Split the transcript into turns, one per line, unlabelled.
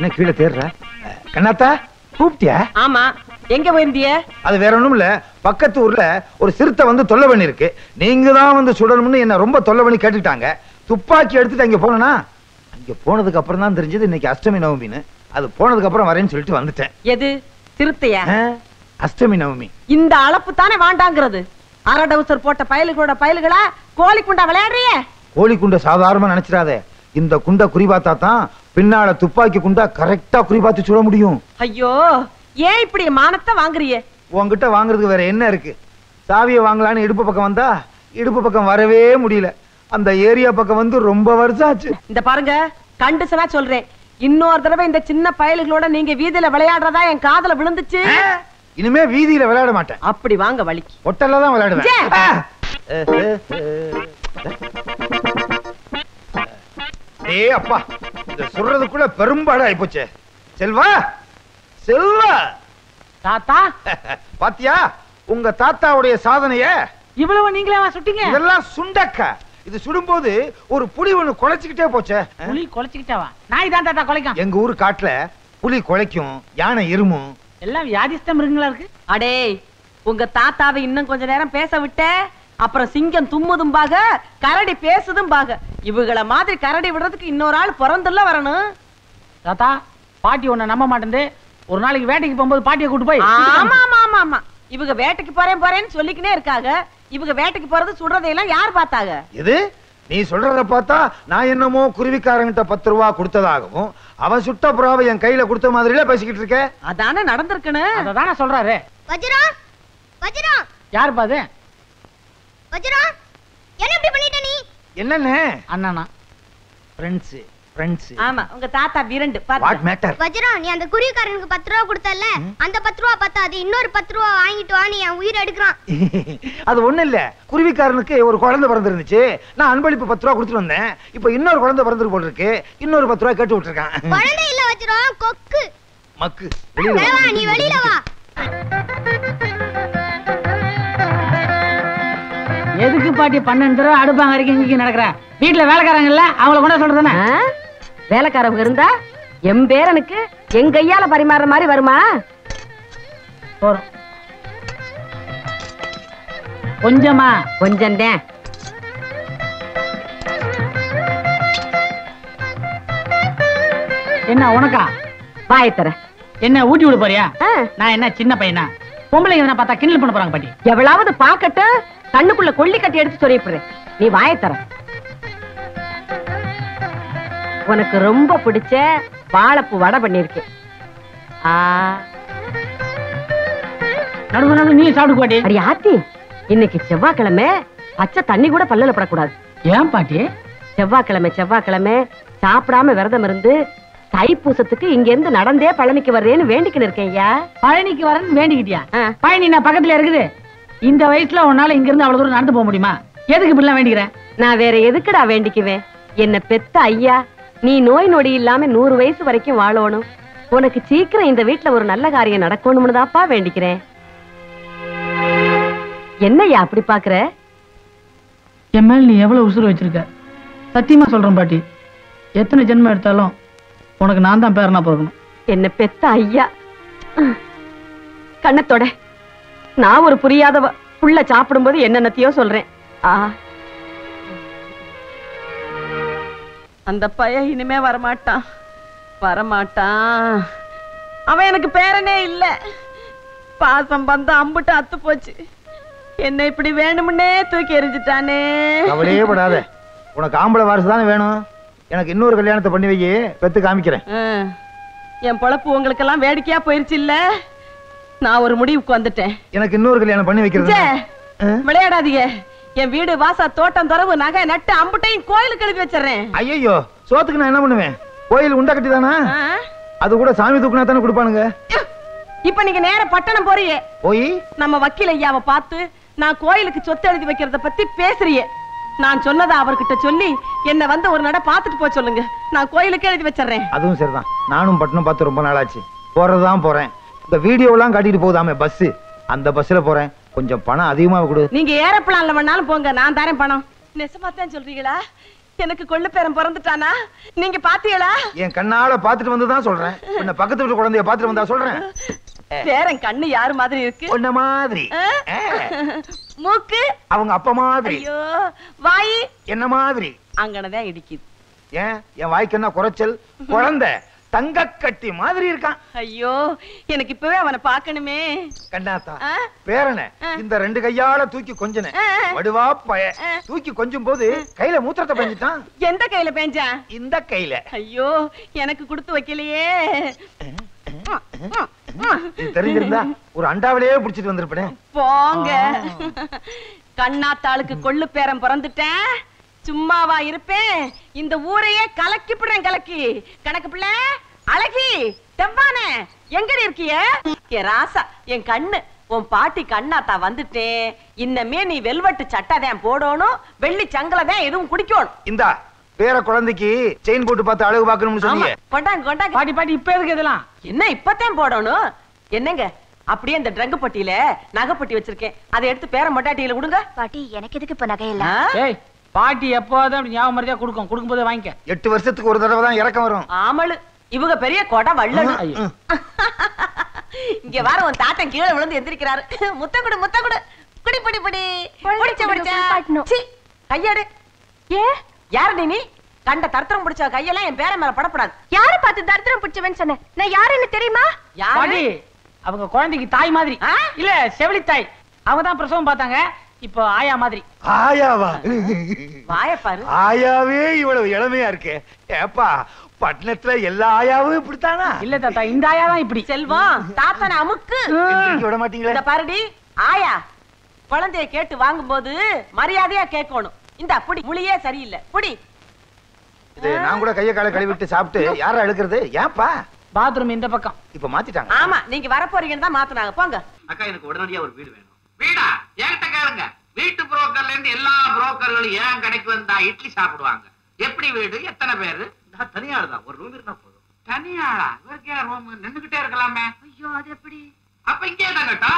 என்ன கீழே தேடுற? கண்ணாத்தா கூப்பிட்டியா?
ஆமா, எங்க போயிருந்திய? அது
வேற ஒண்ணும் இல்ல, பக்கத்து ஊர்ல ஒரு சிறுத்தை வந்து தொல்லை பண்ணி இருக்கு. நீங்க தான் வந்து சுடணும்னு என்ன ரொம்ப தொல்லை பண்ணி கேட்டுட்டாங்க. துப்பாக்கி எடுத்துட்டு அங்க போனா, அங்க போனதுக்கு அப்புறம் தான் தெரிஞ்சது இன்னைக்கு அஷ்டமி நவமின்னு. அது போனதுக்கு அப்புறம் வரேன்னு சொல்லிட்டு வந்துட்டேன்.
எது சிறுத்தையா?
அஷ்டமி நவமி.
இந்த அளப்பு தானே வாண்டாங்கிறது. அரடவுசர் போட்ட பயலுகளா கோழி குண்டா விளையாடுறிய?
கோழி குண்டை சாதாரணமா நினைச்சிடாதே. இந்த குண்டை குறிபாத்தா தான் பின்னால துப்பாக்கி குண்டா கரெக்டா குறிபாத்து சுட முடியும்.
ஐயோ, ஏன் இப்படி மானத்தை வாங்குறிய?
உங்ககிட்ட வாங்குறதுக்கு வேற என்ன இருக்கு? சாவியை வாங்கலான்னு இடுப்பு பக்கம் வந்தா இடுப்பு பக்கம் வரவே முடியல. அந்த ஏரியா பக்கம் வந்து ரொம்ப வருஷம் ஆச்சு.
இந்த பாருங்க, கண்டிஷனா சொல்றேன், இன்னொரு தடவை இந்த சின்ன பயல்களோட நீங்க வீதியில விளையாடுறதா என் காதுல விழுந்துச்சு.
இனிமே வீதியில விளையாட மாட்டேன்.
அப்படி வாங்க வலிக்கு.
ஒட்டல்ல தான் விளையாடுவேன். ஏய் அப்பா, இந்த சொல்றதுக்குள்ள பெரும்பாடு ஆயிப்போச்சே. செல்வா செல்வா
தாத்தா,
பாத்தியா உங்க தாத்தாவுடைய சாதனைய?
இவ்வளவு நீங்களே சுட்டீங்க?
இதெல்லாம் சுண்டக்கா. இது சுடும்போது ஒரு புலி ஒண்ணு குலைச்சுக்கிட்டே போச்சே.
புலி குலைச்சுக்கிட்டாவா? நாய் தான் தாத்தா குலைக்கும்.
எங்க ஊர் காட்டுல புலி குலைக்கும், யானை இருமும்.
எல்லாம் வியாதிஸ்தம் இருக்குங்களா இருக்கு. அடே, உங்க தாத்தாவை இன்னும் கொஞ்ச நேரம் பேச விட்ட அப்புறம் சிங்கம் தும்முதும்பாக, கரடி பேசுதும்பாக. இவங்கள மாதிரி கரடி விடுறதுக்கு இன்னொரு ஆள் பிறந்துல வரணும். தாத்தா, பாட்டி உன்னை நம்ப மாட்டேன். ஒரு நாளைக்கு வேட்டைக்கு போகும்போது பாட்டியை கூட்டு போய். ஆமா ஆமா ஆமா ஆமா, இவங்க வேட்டைக்கு போறேன்னு சொல்லிக்கினே இருக்காங்க. இவங்க வேட்டைக்கு போறது சுடுறதையெல்லாம் யார் பார்த்தாங்க?
எது நீ சொல்றத பார்த்தா நான் என்னமோ குருவிக்காரங்கிட்ட 10 ரூபா கொடுத்ததாகவும் அவன் சுட்ட புறாவை என் கையில கொடுத்த மாதிரில பேசிக்கிட்டு இருக்க.
அதானே நடந்திருக்கணும். அததானே சொல்றாரு.
வஜ்ரம் வஜ்ரம்.
யார் பாது?
வஜ்ரம், என்ன இப்படி பண்ணிட்ட நீ?
என்னண்ணே?
அண்ணனா
ஃப்ரெண்ட்ஸ்.
ஆமா, உங்க தாத்தா விரண்டு பாத்து.
What matter?
வஜ்ரம், நீ அந்த குருவிக்காரனுக்கு 10 ரூபா கொடுத்தல்ல, அந்த 10 ரூபா பத்தாது, இன்னொரு 10 ரூபா வாங்கிட்டு வா, நீ என் உயிர் எடுக்கிறான்.
அது ஒண்ணு இல்ல, குருவிக்காரனுக்கு ஒரு குழந்தை பிறந்திருந்துச்சு. நான் அன்பளிப்பு 10 ரூபா கொடுத்துட்டு வந்தேன். இப்ப இன்னொரு குழந்தை பிறந்து போல இருக்கு. இன்னொரு 10 ரூபா கேட்டு விட்டுருக்கான்.
குழந்தை இல்ல வஜ்ரம், கொக்கு.
மக்கு.
நீ வெளியில வா.
எதுக்கு பாட்டி 12 ரூபா அடுப்பாங்க வரைக்கும் இங்க நடக்கிற? வீட்டுல வேலைக்காரங்க இல்ல, அவங்கள கொண்டு சொல்றதானே? வேலைக்காரங்க இருந்தா என் பேரனுக்கு என் கையால பரிமாற மாதிரி வருமா? கொஞ்சமா கொஞ்சம் தான். என்ன உனக்கா? பாயத்தர என்ன ஊட்டி விட போறியா? நான் என்ன சின்ன பையனா? பொம்பளைங்க பார்த்தா கிண்டல் பண்ண போறாங்க பாட்டி. எவ்வளவு பாக்கட்டு கண்ணுக்குள்ள கொல்லி கட்டி எடுத்து சொல்லிப்புறேன். நீ வாயத்தர. உனக்கு ரொம்ப பிடிச்ச வாழைப்பூ வடை பண்ணிருக்கேன். நடுவு நடுவு நீ சாப்பிடு பாட்டி. அடி ஆத்தி, இன்னைக்கு செவ்வாய்க்கிழமை, பச்சை தண்ணி கூட பல்லல படக்கூடாது. ஏன் பாட்டி? செவ்வாய்க்கிழமை சாப்பிடாம விரதம் இருந்து தைப்பூசத்துக்கு இங்க இருந்து நடந்தே பழனிக்கு வர்றேன்னு வேண்டிக்கின்னு இருக்கேன். பழனிக்கு வரேன்னு வேண்டிக்கிட்டியா? பழனி நான் பக்கத்துல இருக்குது. இந்த வயசுல உன்னால இங்க இருந்து அவ்வளவு தூரம் நடந்து போக முடியுமா? எதுக்கு இப்படி வேண்டிக்கிறேன்? நான் வேற எதுக்குடா வேண்டிக்குவேன்? என்ன பெத்த ஐயா, நீ நோய் நொடி இல்லாம 100 வயசு வரைக்கும் வாழணும். உனக்கு சீக்கிரம் இந்த வீட்டுல ஒரு நல்ல காரியம் நடக்கணும்னு தான்ப்பா வேண்டிக்கிறேன். என்னய்யா அப்படி பாக்குற? என் மேல நீ எவ்வளவு உசுறு வச்சிருக்க? சத்தியமா சொல்றேன் பாட்டி, எத்தனை ஜென்மம் எடுத்தாலும் உனக்கு நான் தான் பேரனா போகணும். என்ன பெத்த ஐயா, கண்ணத்தோட நான் ஒரு புரியாதவ. புள்ள சாப்பிடும் போது என்னென்னத்தையோ சொல்றேன். அந்த பையன் இனிமே வரமாட்டான். அவன் எனக்கு பேரனே இல்ல. பாசம் பந்த அம்புட்டு அத்து போச்சு. என்ன இப்படி வேணும்னே தூக்கி எறிஞ்சிட்டானே.
கவலையே படாத, உனக்கு ஆம்பளை வாரிசு தானே வேணும். எனக்கு இன்னொரு கல்யாணத்தை பண்ணி வையே, பெத்து காமிக்கிறேன்.
என் பொழப்பு உங்களுக்கு எல்லாம் வேடிக்கையா போயிருச்சு இல்ல? நான் ஒரு முடிவுக்கு வந்துட்டேன்.
எனக்கு இன்னொரு கல்யாணம் பண்ணி வைக்கிறது.
விளையாடாதீங்க. என் வீடு வாசா தோட்டம் துறவு நகை நட்டு அம்புட்டையும் கோயிலுக்கு எழுதி வச்சிடறேன்.
ஐயோ, சோத்துக்கு நான் என்ன பண்ணுவேன்? கோயில் உண்டா கட்டி தானா? அது கூட சாமி தூக்குனா தானே கொடுப்பானுங்க.
இப்ப நீங்க நேர பட்டணம் போறியே,
போய் நம்ம
வக்கீல் ஐயாவை பார்த்து நான் கோயிலுக்கு சொத்து எழுதி வைக்கிறத பத்தி பேசுறியே. நான் சொன்னதை அவர்கிட்ட சொல்லி என்ன வந்து ஒரு நட பாத்துட்டு போக சொல்லுங்க. நான் கோயிலுக்கு எழுதி வச்சிடறேன்.
அதுவும் சரிதான். நானும் பட்டணம் பார்த்து ரொம்ப நாளாச்சு. போறதுதான் போறேன். இந்த வீடியோலாம் காட்டிட்டு போகுதாமே பஸ், அந்த பஸ்ல போறேன். கொஞ்சம் பணம் அதிகமா கொடு.
நீங்க ஏரோப்ளான்ல வேணாலும் போங்க, நான் தரேன் பணம். நெசமாத்தான் சொல்றீங்களா? எனக்கு கொள்ளு பேரன் பிறந்துட்டானா? நீங்க பாத்தீங்களா?
என் கண்ணால பாத்துட்டு வந்துதான் சொல்றேன். உன்னை பக்கத்து வீட்டு குழந்தைய பாத்துட்டு வந்தா சொல்றேன்.
பேரன் கண்ணு யாரு மாதிரி இருக்கு?
உன்ன மாதிரி.
மூக்கு
அவங்க அப்பா மாதிரி.
ஐயோ, வாய்
என்ன மாதிரி.
அங்கனதான் இடிக்குது.
ஏன் என் வாய்க்கு என்ன குறைச்சல்? குழந்தை தங்க கட்டி மாதிரி இருக்கான்.
ஐயோ, எனக்கு இப்பவே அவனை பார்க்கணுமே.
கண்ணாத்தா பேரனை இந்த 2 கையால தூக்கி கொஞ்சன வடுவா பய தூக்கி கொஞ்சும் போது கையில மூத்திரத்தை பெஞ்சிட்டான்.
எந்த கையில பெஞ்சான்?
இந்த கையில.
ஐயோ, எனக்கு கொடுத்து வைக்கலையே.
தெரிஞ்சிருந்தா ஒரு அண்டாவிலேயே புடிச்சிட்டு வந்திருப்பேன்.
போங்க. கண்ணாத்தாளுக்கு கொள்ளு பேரன் பிறந்துட்டேன். சும்மாவா இருப்பேன்? இந்த ஊரையே கலக்கிப்புறேன். கலக்கி கணக்கு பிள்ளை அழகி தெவ்வானே எங்க இருக்கிய? என் ராசா, என் கண்ணு, உன் பாட்டி கண்ணாத்தா வந்துட்டேன். இன்னமே நீ வெல்வெட்டு சட்டாதான் போடணும், வெள்ளி சங்கலதான் எதுவும் குடிக்கணும்.
இந்தா பேர குழந்தைக்கு செயின் போட்டு பார்த்து அழகு பார்க்கணும்னு சொன்னீங்க.
கொண்டாங்க கொண்டாங்க.
பாட்டி பாட்டி இப்ப எதுக்கு இதெல்லாம்?
என்ன இப்பதான் போடணும்? என்னங்க அப்படியே இந்த ட்ரங்கு பட்டியில நகைப்பட்டி வச்சிருக்கேன், அதை எடுத்து பேர மொட்டாட்டியில கொடுங்க.
பாட்டி எனக்கு எதுக்கு இப்ப நகை இல்ல?
ஏய், பாட்டி எப்போதும் அப்படி ஞாபகம் மரியாதை கொடுக்கும் போதே வாங்கிக்க.
8 வருஷத்துக்கு ஒரு தடவை தான் இறக்கம் வரும்.
ஆமளு, இவங்க பெரிய கொடை வள்ளலு.
ஐயோ.
இங்க வர உன் தாத்தன் கீழே விழுந்து எந்திரிக்கிறாரு. முத்த குடு முத்த குடு. குடி புடி புடி. புடிச்ச புடிச்ச. சீ, கையெடு. ஏ யாரு நீ? கண்ட தர்த்தரம் பிடிச்ச கையெல்லாம் என் பேர மேல படப்படாது.
யார பார்த்து தர்த்தரம் பிடிச்சவன்னு சொன்ன? நான் யாருன்னு தெரியுமா?
பாட்டி
யாரு?
அவங்க குழந்தைக்கு தாய் மாதிரி.
ஆ?
இல்ல செவிலி தாய். அவங்க தான் பிரசவம் பார்த்தாங்க. இப்போ ஆயா மாதிரி.
ஆயாவா?
வாய பாரு.
ஆயாவே இவ்வளவு இளமையா இருக்கு. ஏப்பா பட்டணத்துல எல்லா ஆயாவும் இப்படித்தானா?
இல்ல தாத்தா, இந்த ஆயா தான் இப்படி.
செல்வம், தாத்தனை அமுக்கு.
எந்திரிக்க விட மாட்டீங்களே.
இந்த பாருடி ஆயா, குழந்தைய கேட்டு வாங்கும்போது மரியாதையா கேட்கணும். இந்த புடி, முழியே சரியில்லை. புடி.
இது நான் கூட கைய காலை கழுவிட்டு சாப்பிட்டு யாரா எடுக்கிறது? ஏப்பா
பாத்ரூம் இந்த பக்கம்.
இப்ப மாத்திட்டாங்க.
ஆமா, நீங்க வரப்போறீங்கன்னு தான் மாத்துனாங்க. போங்க.
அக்கா, எனக்கு உடனடியா ஒரு வீடு வேணும். வீடா? என்கிட்ட கேளுங்க. வீட்டு புரோக்கர்ல இருந்து எல்லா புரோக்கர்களும் ஏன் கடைக்கு வந்தா இட்லி சாப்பிடுவாங்க. எப்படி வீடு, எத்தனை பேரு? தனியாள் தான், ஒரு ரூம் இருந்தா போதும். தனியாளா? இவருக்கு ரூம் நின்னுகிட்டே இருக்கலாமே. ஐயோ, அது எப்படி? அப்ப இங்கே தான் கட்டும்.